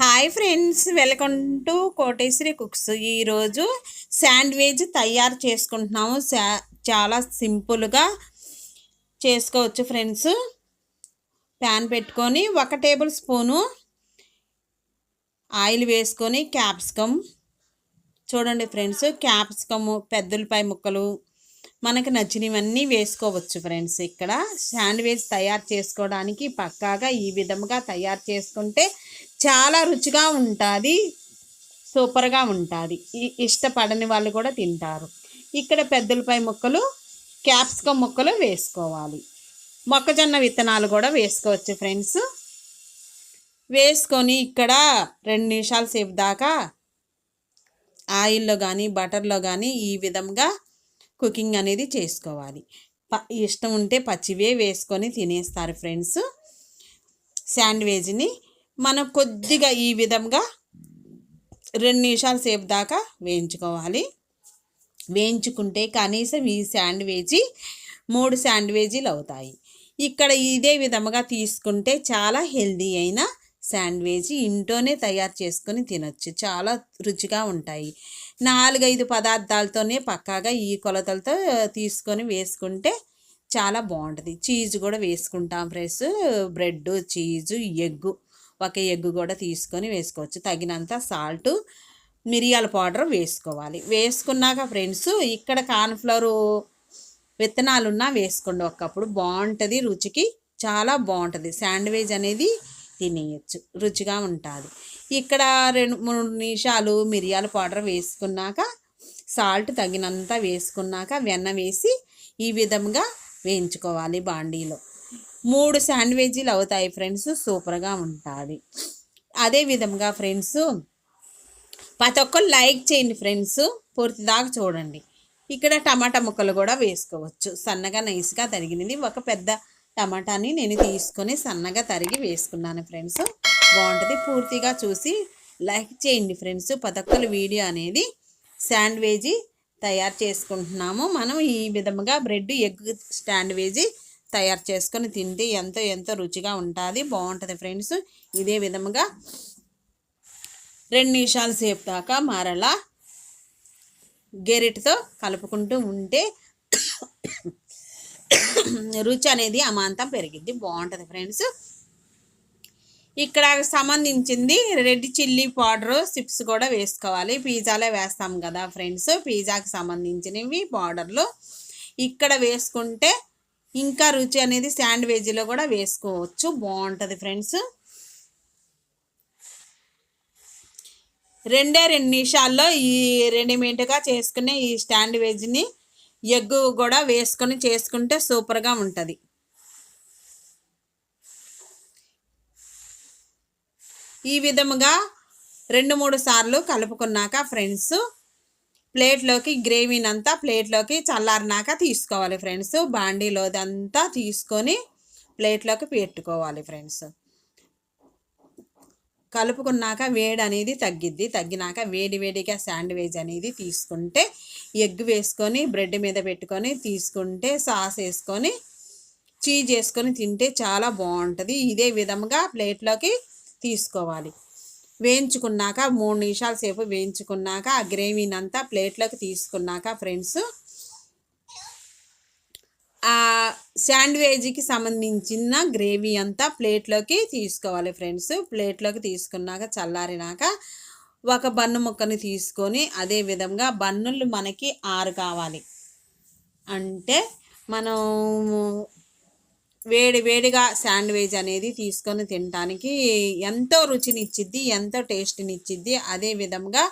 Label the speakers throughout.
Speaker 1: Hi friends, welcome to Koteswari cooks. ఈరోజు sandwich తయారు చేసుకుంటున్నాము. చాలా సింపుల్గా చేసుకోవచ్చు ఫ్రెండ్స్. ప్యాన్ పెట్టుకొని 1 టేబుల్ స్పూను ఆయిల్ వేసుకొని క్యాప్సికమ్ చూడండి ఫ్రెండ్స్, క్యాప్సికము, పెద్దలపాయ ముక్కలు మనకు నచ్చినవన్నీ వేసుకోవచ్చు ఫ్రెండ్స్. ఇక్కడ శాండ్విచ్ తయారు చేసుకోవడానికి పక్కాగా ఈ విధంగా తయారు చేసుకుంటే చాలా రుచిగా ఉంటుంది, సూపర్గా ఉంటుంది. ఇష్టపడని వాళ్ళు కూడా తింటారు. ఇక్కడ పెద్దలపాయ ముక్కలు, క్యాప్సికమ్ ముక్కలు వేసుకోవాలి. మొక్కజొన్న విత్తనాలు కూడా వేసుకోవచ్చు ఫ్రెండ్స్. వేసుకొని ఇక్కడ 2 నిమిషాల సేపు దాకా ఆయిల్లో కానీ బటర్లో కానీ ఈ విధంగా కుకింగ్ అనేది చేసుకోవాలి. ఇష్టం ఉంటే పచ్చివే వేసుకొని తినేస్తారు ఫ్రెండ్స్. శాండ్విచ్ని మనం కొద్దిగా ఈ విధంగా 2 నిమిషాల సేపు దాకా వేయించుకోవాలి. వేయించుకుంటే కనీసం ఈ శాండ్విచ్ 3 శాండ్విచీలు అవుతాయి. ఇక్కడ ఇదే విధంగా తీసుకుంటే చాలా హెల్దీ అయిన శాండ్విచ్ ఇంట్లోనే తయారు చేసుకొని తినొచ్చు. చాలా రుచిగా ఉంటాయి. 4-5 పదార్థాలతోనే పక్కాగా ఈ కొలతలతో తీసుకొని వేసుకుంటే చాలా బాగుంటుంది. చీజ్ కూడా వేసుకుంటాం friends. Bread, cheese, egg, 1 egg కూడా తీసుకొని వేసుకోవచ్చు. తగినంత సాల్టు, మిరియాల పౌడర్ వేసుకోవాలి. వేసుకున్నాక ఫ్రెండ్స్ ఇక్కడ కార్న్ఫ్లవర్ విత్తనాలున్నా వేసుకోండి. ఒకప్పుడు బాగుంటుంది, రుచికి చాలా బాగుంటుంది. శాండ్విచ్ అనేది తినేయచ్చు, రుచిగా ఉంటుంది. ఇక్కడ 2-3 నిమిషాలు మిరియాల పౌడర్ వేసుకున్నాక, సాల్ట్ తగినంత వేసుకున్నాక వెన్న వేసి ఈ విధంగా వేయించుకోవాలి బాండీలో. 3 శాండ్విచీలు అవుతాయి ఫ్రెండ్స్, సూపర్గా ఉంటుంది. అదే విధంగా ఫ్రెండ్స్ ప్రతి ఒక్కరు లైక్ చేయండి ఫ్రెండ్స్, పూర్తి దాకా చూడండి. ఇక్కడ టమాటా ముక్కలు కూడా వేసుకోవచ్చు. సన్నగా నైస్గా తరిగినది 1 పెద్ద టమాటాని నేను తీసుకొని సన్నగా తరిగి వేసుకున్నాను ఫ్రెండ్స్. బాగుంటుంది. పూర్తిగా చూసి లైక్ చేయండి ఫ్రెండ్స్. ప్రతి ఒక్కరు వీడియో అనేది శాండ్విచ్ తయారు చేసుకుంటున్నాము. మనం ఈ విధంగా బ్రెడ్, ఎగ్ శాండ్విచ్ తయారు చేసుకొని తింటే ఎంతో రుచిగా ఉంటుంది, బాగుంటుంది ఫ్రెండ్స్. ఇదే విధంగా 2 నిమిషాల సేపు దాకా మరలా గెరిటితో కలుపుకుంటూ ఉంటే రుచి అనేది అమాంతం పెరిగిద్ది, బాగుంటుంది ఫ్రెండ్స్. ఇక్కడ సంబంధించింది రెడ్ చిల్లీ పౌడర్, చిప్స్ కూడా వేసుకోవాలి. పిజ్జాలో వేస్తాం కదా ఫ్రెండ్స్, పిజ్జాకి సంబంధించినవి పౌడర్లు ఇక్కడ వేసుకుంటే ఇంకా రుచి అనేది శాండ్విచ్లో కూడా వేసుకోవచ్చు, బాగుంటుంది ఫ్రెండ్స్. 2 నిమిషాల్లో ఈ రెడీమేడ్గా చేసుకునే ఈ శాండ్విచ్ని ఎగ్ కూడా వేసుకొని చేసుకుంటే సూపర్గా ఉంటుంది. ఈ విధముగా 2-3 సార్లు కలుపుకున్నాక ఫ్రెండ్స్ ప్లేట్లోకి గ్రేవీనంతా ప్లేట్లోకి చల్లారినాక తీసుకోవాలి ఫ్రెండ్స్. బాండీలోదంతా తీసుకొని ప్లేట్లోకి పెట్టుకోవాలి ఫ్రెండ్స్. కలుపుకున్నాక వేడి అనేది తగ్గిద్ది. తగ్గినాక వేడిగా శాండ్విచ్ అనేది తీసుకుంటే ఎగ్ వేసుకొని బ్రెడ్ మీద పెట్టుకొని తీసుకుంటే సాస్ వేసుకొని చీజ్ వేసుకొని తింటే చాలా బాగుంటుంది. ఇదే విధంగా ప్లేట్లోకి తీసుకోవాలి. వేయించుకున్నాక 3 నిమిషాల సేపు వేయించుకున్నాక ఆ గ్రేవీనంతా ప్లేట్లోకి తీసుకున్నాక ఫ్రెండ్స్ ఆ శాండ్విచ్కి సంబంధించిన గ్రేవీ అంతా ప్లేట్లోకి తీసుకోవాలి ఫ్రెండ్స్. ప్లేట్లోకి తీసుకున్నాక చల్లారినాక 1 బన్ను ముక్కని తీసుకొని అదే విధంగా బన్నులు మనకి 6 కావాలి. అంటే మనం వేడిగా శాండ్విచ్ అనేది తీసుకొని తినడానికి ఎంతో రుచినిచ్చిద్ది, ఎంతో టేస్ట్నిచ్చిద్ది. అదే విధంగా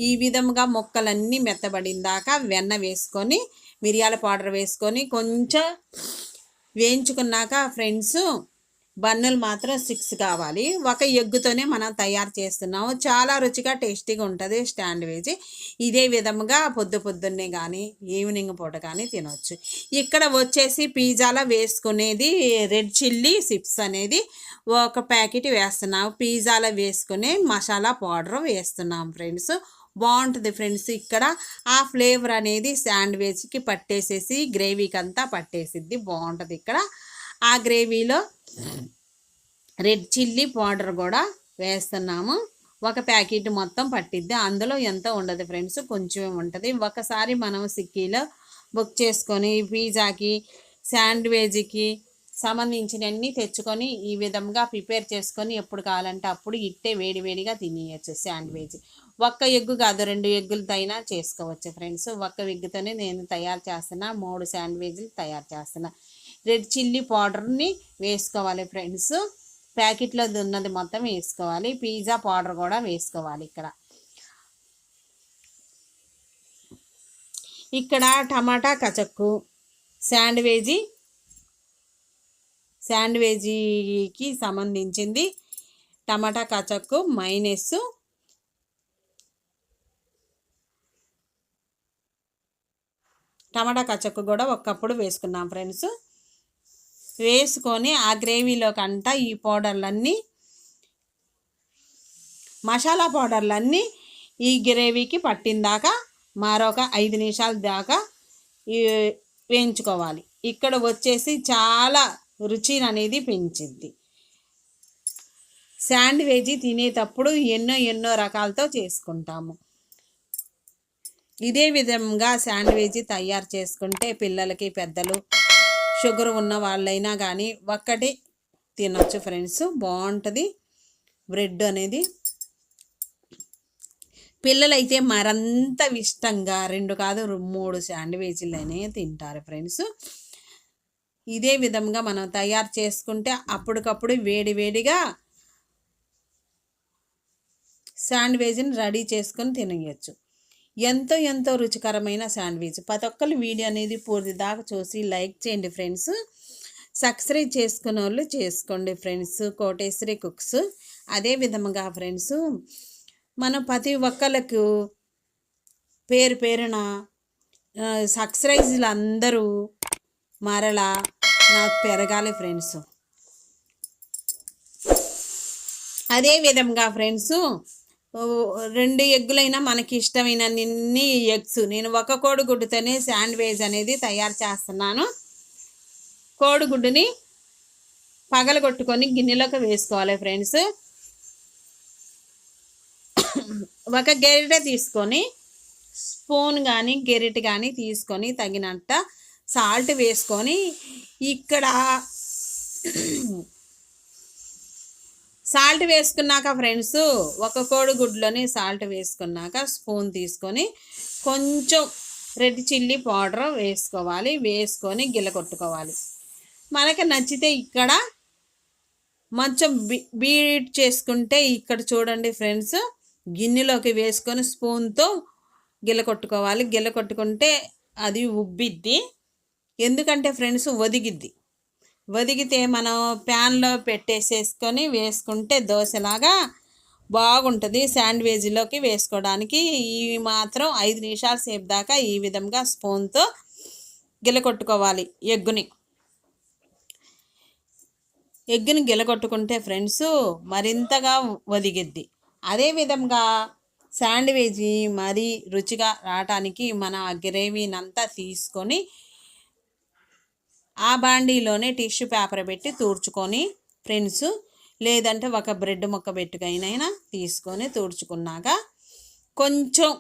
Speaker 1: ఈ విధంగా ముక్కలన్నీ మెత్తబడిందాక వెన్న వేసుకొని మిరియాల పౌడర్ వేసుకొని కొంచెం వేయించుకున్నాక ఫ్రెండ్స్ బన్నులు మాత్రం 6 కావాలి. 1 ఎగ్గుతోనే మనం తయారు చేస్తున్నాము. చాలా రుచిగా టేస్టీగా ఉంటుంది శాండ్విచ్. ఇదే విధంగా పొద్దున్నే కానీ ఈవినింగ్ పూట కానీ తినవచ్చు. ఇక్కడ వచ్చేసి పిజ్జాలో వేసుకునేది రెడ్ చిల్లీ చిప్స్ అనేది 1 ప్యాకెట్ వేస్తున్నాము. పిజ్జాలో వేసుకునే మసాలా పౌడర్ వేస్తున్నాం ఫ్రెండ్స్. బాగుంటుంది ఫ్రెండ్స్. ఇక్కడ ఆ ఫ్లేవర్ అనేది శాండ్విచ్కి పట్టేసేసి గ్రేవీకి అంతా పట్టేసిద్ది, బాగుంటుంది. ఇక్కడ ఆ గ్రేవీలో రెడ్ చిల్లీ పౌడర్ కూడా వేస్తున్నాము. ఒక ప్యాకెట్ మొత్తం పట్టిద్ది, అందులో ఎంత ఉండదు ఫ్రెండ్స్, కొంచెమే ఉంటుంది. ఒకసారి మనం స్విగ్గీలో బుక్ చేసుకొని పిజ్జాకి శాండ్విచ్కి సంబంధించినవన్నీ తెచ్చుకొని ఈ విధంగా ప్రిపేర్ చేసుకొని ఎప్పుడు కావాలంటే అప్పుడు ఇట్టే వేడివేడిగా తినేయచ్చు శాండ్విచ్. ఒక్క ఎగ్గు కాదు, 2 ఎగ్గులతోనైనా చేసుకోవచ్చు ఫ్రెండ్స్. ఒక్క ఎగ్గుతోనే నేను తయారు చేస్తున్నా, 3 శాండ్విచ్లు తయారు చేస్తున్నా. రెడ్ చిల్లీ పౌడర్ని వేసుకోవాలి ఫ్రెండ్స్, ప్యాకెట్లో ఉన్నది మొత్తం వేసుకోవాలి. పిజ్జా పౌడర్ కూడా వేసుకోవాలి. ఇక్కడ టమాటా కచక్కు శాండ్విచ్కి సంబంధించింది. టమాటా కచక్కు, మైనస్, టమాటా కచక్కు కూడా ఒక్కప్పుడు వేసుకున్నాం ఫ్రెండ్స్. వేసుకొని ఆ గ్రేవీలోకంతా ఈ పౌడర్లన్నీ, మసాలా పౌడర్లన్నీ ఈ గ్రేవీకి పట్టిందాకా మరొక 5 నిమిషాల దాకా వేయించుకోవాలి. ఇక్కడ వచ్చేసి చాలా రుచి అనేది పెంచింది. శాండ్విచ్ తినేటప్పుడు ఎన్నో రకాలతో చేసుకుంటాము. ఇదే విధంగా శాండ్విచ్ తయారు చేసుకుంటే పిల్లలకి, పెద్దలు, షుగర్ ఉన్న వాళ్ళైనా కానీ ఒక్కటి తినొచ్చు ఫ్రెండ్స్, బాగుంటుంది బ్రెడ్ అనేది. పిల్లలైతే మరంత ఇష్టంగా 2 కాదు 3 శాండ్విచ్లనే తింటారు ఫ్రెండ్స్. ఇదే విధంగా మనం తయారు చేసుకుంటే అప్పటికప్పుడు వేడివేడిగా శాండ్విచ్ని రెడీ చేసుకొని తినేయచ్చు. ఎంతో రుచికరమైన శాండ్విచ్. ప్రతి ఒక్కరు వీడియో అనేది పూర్తి దాకా చూసి లైక్ చేయండి ఫ్రెండ్స్. సబ్స్క్రైబ్ చేసుకున్న వాళ్ళు చేసుకోండి ఫ్రెండ్స్, కోటేశ్వరి కుక్స్. అదే విధంగా ఫ్రెండ్స్, మనం ప్రతి ఒక్కళ్ళకు పేరున సబ్స్క్రైబ్లు అందరూ మరలా నాకు పెరగాలి ఫ్రెండ్స్. అదే విధంగా ఫ్రెండ్స్, 2 ఎగ్గులైనా మనకి ఇష్టమైనన్ని ఎగ్స్, నేను ఒక కోడిగుడ్డుతోనే శాండ్విచ్ అనేది తయారు చేస్తున్నాను. కోడిగుడ్డుని పగలగొట్టుకొని గిన్నెలోకి వేసుకోవాలి ఫ్రెండ్స్. ఒక గెరిట తీసుకొని, స్పూన్ కానీ గెరిట కానీ తీసుకొని తగినంత సాల్ట్ వేసుకొని, ఇక్కడ సాల్ట్ వేసుకున్నాక ఫ్రెండ్స్, ఒక కోడిగుడ్లోని సాల్ట్ వేసుకున్నాక స్పూన్ తీసుకొని కొంచెం రెడ్ చిల్లీ పౌడర్ వేసుకోవాలి. వేసుకొని గిలకొట్టుకోవాలి. మనకి నచ్చితే ఇక్కడ కొంచెం బీట్ చేసుకుంటే, ఇక్కడ చూడండి ఫ్రెండ్స్, గిన్నెలోకి వేసుకొని స్పూన్తో గిలకొట్టుకోవాలి. గిలకొట్టుకుంటే అది ఉబ్బిద్ది. ఎందుకంటే ఫ్రెండ్స్ వదిగితే మనం ప్యాన్లో పెట్టేసేసుకొని వేసుకుంటే దోశలాగా బాగుంటుంది. శాండ్విచ్లోకి వేసుకోవడానికి ఈ మాత్రం 5 నిమిషాల సేపు దాకా ఈ విధంగా స్పూన్తో గిలకొట్టుకోవాలి. ఎగ్గుని గిలకొట్టుకుంటే ఫ్రెండ్స్ మరింతగా వదిగిద్ది. అదేవిధంగా శాండ్విచ్ మరీ రుచిగా రావటానికి మన గ్రేవీనంతా తీసుకొని ఆ బాండీలోనే టిష్యూ పేపర్ పెట్టి తుడుచుకొని ఫ్రెండ్స్, లేదంటే ఒక బ్రెడ్ ముక్క పెట్టుకైనా తీసుకొని తుడుచుకున్నాక కొంచెం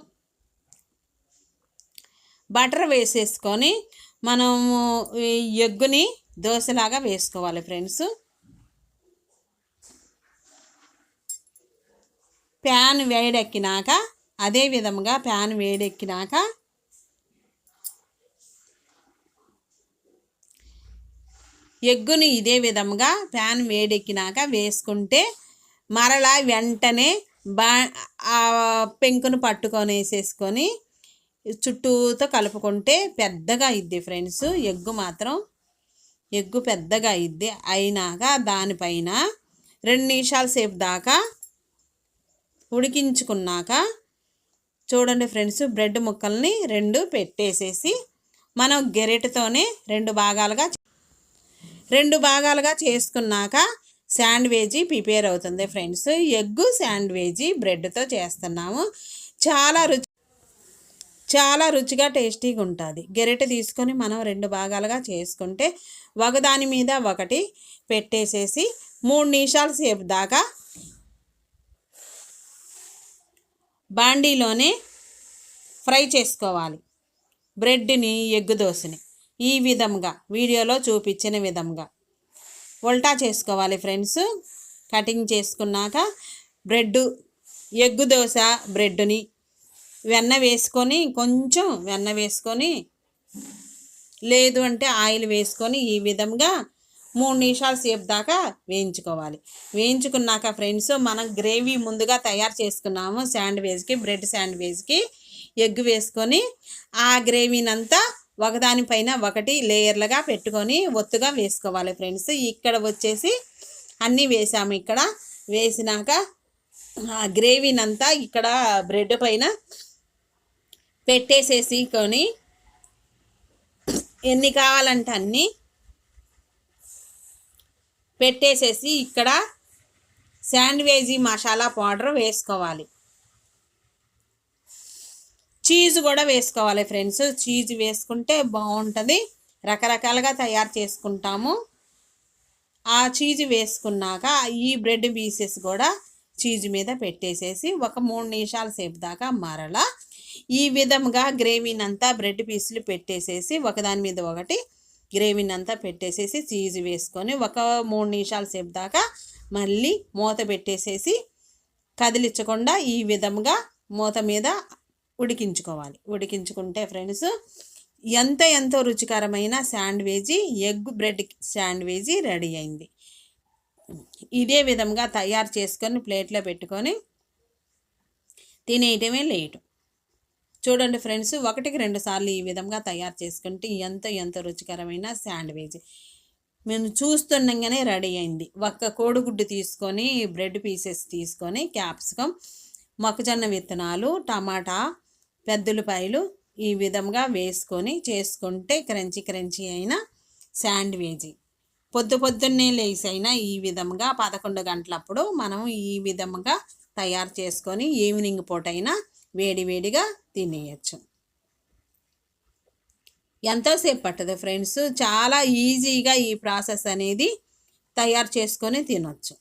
Speaker 1: బటర్ వేసేసుకొని మనము ఎగ్గుని దోశలాగా వేసుకోవాలి ఫ్రెండ్స్. ప్యాన్ వేడెక్కినాక, అదే విధంగా ప్యాన్ వేడెక్కినాక ఎగ్గుని ఇదే విధంగా ప్యాన్ వేడెక్కినాక వేసుకుంటే మరలా వెంటనే పెంకును పట్టుకొని వేసేసుకొని చుట్టూతో కలుపుకుంటే పెద్దగా అయ్యిద్ది ఫ్రెండ్స్. ఎగ్గు పెద్దగా అయ్యిద్ది. అయినాక దానిపైన 2 నిమిషాల సేపు దాకా ఉడికించుకున్నాక చూడండి ఫ్రెండ్స్, బ్రెడ్ ముక్కల్ని 2 పెట్టేసేసి మనం గెరెటతోనే 2 భాగాలుగా చేసుకున్నాక శాండ్విచ్ ప్రిపేర్ అవుతుంది ఫ్రెండ్స్. ఎగ్గు శాండ్విచ్ బ్రెడ్తో చేస్తున్నాము. చాలా రుచిగా టేస్టీగా ఉంటుంది. గెరెట తీసుకొని మనం 2 భాగాలుగా చేసుకుంటే ఒకదాని మీద ఒకటి పెట్టేసేసి 3 నిమిషాల సేపు దాకా బాండీలోనే ఫ్రై చేసుకోవాలి బ్రెడ్ని, ఎగ్ దోశని. ఈ విధంగా వీడియోలో చూపించిన విధంగా ఉల్టా చేసుకోవాలి ఫ్రెండ్స్. కటింగ్ చేసుకున్నాక ఎగ్ దోశ బ్రెడ్ని కొంచెం వెన్న వేసుకొని, లేదు అంటే ఆయిల్ వేసుకొని ఈ విధంగా 3 నిమిషాల సేపు దాకా వేయించుకోవాలి. వేయించుకున్నాక ఫ్రెండ్స్, మనం గ్రేవీ ముందుగా తయారు చేసుకున్నాము శాండ్విచ్కి, బ్రెడ్ శాండ్విచ్కి. ఎగ్ వేసుకొని ఆ గ్రేవీనంతా ఒకదానిపైన ఒకటి లేయర్లుగా పెట్టుకొని ఒత్తుగా వేసుకోవాలి ఫ్రెండ్స్. ఇక్కడ వచ్చేసి అన్నీ వేసాము. ఇక్కడ వేసినాక ఆ గ్రేవీనంతా ఇక్కడ బ్రెడ్ పైన పెట్టేసేసుకొని ఎన్ని కావాలంటే అన్నీ పెట్టేసేసి ఇక్కడ శాండ్విచ్ మసాలా పౌడర్ వేసుకోవాలి. చీజ్ కూడా వేసుకోవాలి ఫ్రెండ్స్. చీజ్ వేసుకుంటే బాగుంటుంది. రకరకాలుగా తయారు చేసుకుంటాము. ఆ చీజ్ వేసుకున్నాక ఈ బ్రెడ్ పీసెస్ కూడా చీజ్ మీద పెట్టేసేసి ఒక 3 నిమిషాల సేపు దాకా మరలా ఈ విధంగా గ్రేవీనంతా బ్రెడ్ పీసులు పెట్టేసేసి ఒకదాని మీద ఒకటి గ్రేవీనంతా పెట్టేసేసి చీజ్ వేసుకొని ఒక 3 నిమిషాల సేపు దాకా మళ్ళీ మూత పెట్టేసేసి కదిలించకుండా ఈ విధంగా మూత మీద ఉడికించుకోవాలి. ఉడికించుకుంటే ఫ్రెండ్స్ ఎంతో రుచికరమైన sandwich, egg bread sandwich ready అయింది. ఇదే విధంగా తయారు చేసుకొని ప్లేట్లో పెట్టుకొని తినేయటమే లేటు. చూడండి ఫ్రెండ్స్, 1-2 సార్లు ఈ విధంగా తయారు చేసుకుంటే ఎంతో రుచికరమైన శాండ్విచ్ మేము చూస్తుండగానే రెడీ అయింది. ఒక్క కోడిగుడ్డు తీసుకొని, బ్రెడ్ పీసెస్ తీసుకొని, క్యాప్సికమ్, మొక్కజొన్న విత్తనాలు, టమాటా, పెద్దులపాయలు ఈ విధంగా వేసుకొని చేసుకుంటే క్రంచీ అయిన శాండ్విచ్. పొద్దున్నే లేసైనా ఈ విధంగా 11 గంటలప్పుడు మనం ఈ విధంగా తయారు చేసుకొని ఈవినింగ్ పూటైనా వేడిగా తినేయచ్చు. ఎంతోసేపు పట్టదు ఫ్రెండ్స్. చాలా ఈజీగా ఈ ప్రాసెస్ అనేది తయారు చేసుకొని తినొచ్చు.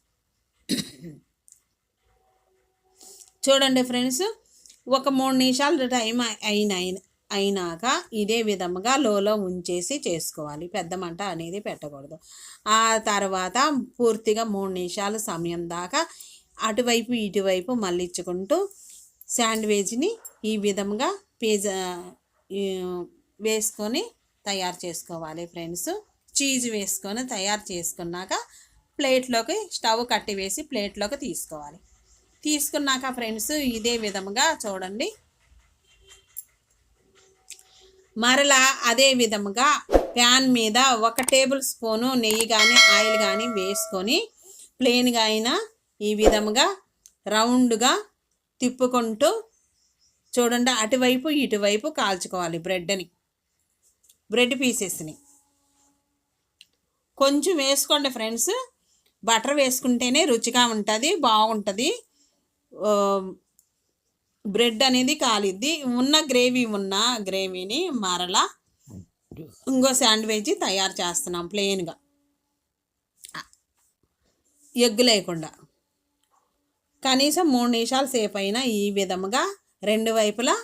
Speaker 1: చూడండి ఫ్రెండ్స్, ఒక 3 నిమిషాలు టైం అయినాక ఇదే విధంగా లోలో ఉంచేసి చేసుకోవాలి. పెద్ద మంట అనేది పెట్టకూడదు. ఆ తర్వాత పూర్తిగా 3 నిమిషాల సమయం దాకా అటువైపు ఇటువైపు మళ్ళించుకుంటూ శాండ్విచ్ని ఈ విధంగా వేసుకొని తయారు చేసుకోవాలి ఫ్రెండ్స్. చీజ్ వేసుకొని తయారు చేసుకున్నాక ప్లేట్లోకి స్టవ్ కట్టి వేసి ప్లేట్లోకి తీసుకోవాలి. తీసుకున్నాక ఫ్రెండ్స్ ఇదే విధంగా చూడండి, మరలా అదే విధంగా ప్యాన్ మీద 1 టేబుల్ స్పూను నెయ్యి కానీ ఆయిల్ కానీ వేసుకొని ప్లెయిన్గా అయినా ఈ విధంగా రౌండ్గా తిప్పుకుంటూ చూడండి అటువైపు ఇటువైపు కాల్చుకోవాలి. బ్రెడ్ పీసెస్ని కొంచెం వేసుకోండి ఫ్రెండ్స్. బటర్ వేసుకుంటేనే రుచిగా ఉంటుంది, బాగుంటుంది. బ్రెడ్ అనేది కాలిద్ది. గ్రేవీని మరలా ఇంకో శాండ్విచ్ తయారు చేస్తున్నాం ప్లెయిన్గా, ఎగ్ లేకుండా. కనీసం 3 నిమిషాల సేపు అయినా ఈ విధంగా 2 వైపులా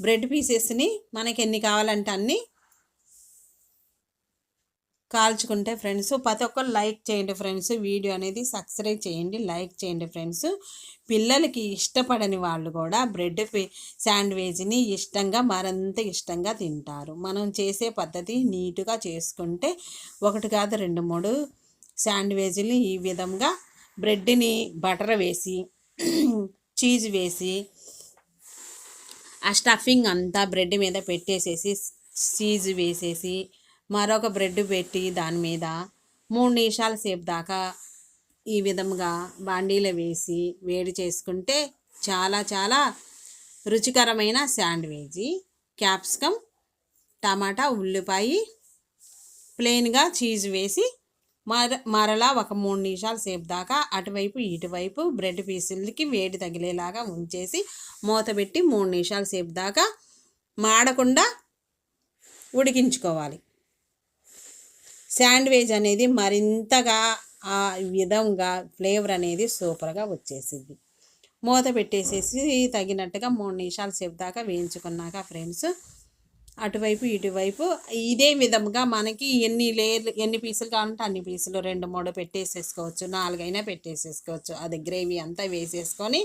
Speaker 1: బ్రెడ్ పీసెస్ని మనకి ఎన్ని కావాలంటే అన్నీ కాల్చుకుంటే ఫ్రెండ్స్, ప్రతి ఒక్కరు లైక్ చేయండి ఫ్రెండ్స్. వీడియో అనేది సబ్స్క్రైబ్ చేయండి, లైక్ చేయండి ఫ్రెండ్స్. పిల్లలకి ఇష్టపడని వాళ్ళు కూడా బ్రెడ్ శాండ్విచ్ని మరింత ఇష్టంగా తింటారు. మనం చేసే పద్ధతి నీట్గా చేసుకుంటే 1 కాదు 2, 3 శాండ్విచ్ని ఈ విధంగా బ్రెడ్ని బటర్ వేసి చీజ్ వేసి ఆ స్టఫింగ్ అంతా బ్రెడ్ మీద పెట్టేసేసి చీజ్ వేసేసి మరొక బ్రెడ్ పెట్టి దాని మీద 3 నిమిషాల సేపు దాకా ఈ విధంగా బాండీలో వేసి వేడి చేసుకుంటే చాలా రుచికరమైన శాండ్విచ్. క్యాప్సికమ్, టమాటా, ఉల్లిపాయ, ప్లెయిన్గా చీజ్ వేసి మరలా ఒక 3 నిమిషాల సేపు దాకా అటువైపు ఇటువైపు బ్రెడ్ పీసులకి వేడి తగిలేలాగా ఉంచేసి మూత పెట్టి 3 నిమిషాల సేపు దాకా మాడకుండా ఉడికించుకోవాలి. శాండ్విచ్ అనేది మరింతగా ఆ విధంగా ఫ్లేవర్ అనేది సూపర్గా వచ్చేసింది. మూత పెట్టేసేసి తగినట్టుగా 3 నిమిషాల సేపు దాకా వేయించుకున్నాక ఫ్రెండ్స్, అటువైపు ఇటువైపు ఇదే విధంగా మనకి ఎన్ని పీసులు కావాలంటే అన్ని పీసులు 2, 3 పెట్టేసేసుకోవచ్చు, 4 అయినా పెట్టేసేసుకోవచ్చు. అది గ్రేవీ అంతా వేసేసుకొని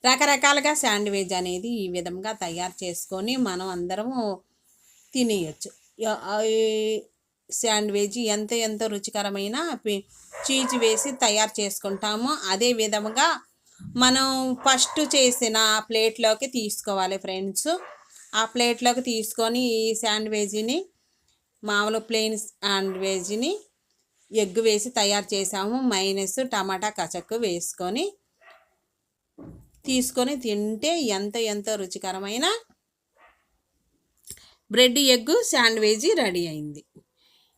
Speaker 1: రకరకాలుగా శాండ్విచ్ అనేది ఈ విధంగా తయారు చేసుకొని మనం అందరము తినేయచ్చు. శాండ్విచ్ ఎంతో రుచికరమైన చీజ్ వేసి తయారు చేసుకుంటాము. అదే విధంగా మనం ఫస్ట్ చేసిన ప్లేట్లోకి తీసుకోవాలి ఫ్రెండ్స్. ఆ ప్లేట్లోకి తీసుకొని ఈ శాండ్విచ్ని, మామూలు ప్లెయిన్ శాండ్విచ్ని ఎగ్ వేసి తయారు చేసాము. మైనస్ టమాటా కచక్కు వేసుకొని తీసుకొని తింటే ఎంతో రుచికరమైన బ్రెడ్ ఎగ్ శాండ్విచ్ రెడీ అయింది.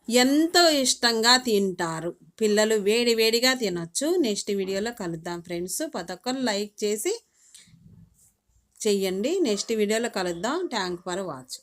Speaker 1: ఎంతో ఇష్టంగా తింటారు పిల్లలు, వేడిగా తినొచ్చు. నెక్స్ట్ వీడియోలో కలుద్దాం ఫ్రెండ్స్. ప్రతి ఒక్కరు లైక్ చేసి చెయ్యండి. నెక్స్ట్ వీడియోలో కలుద్దాం. Thank for watch.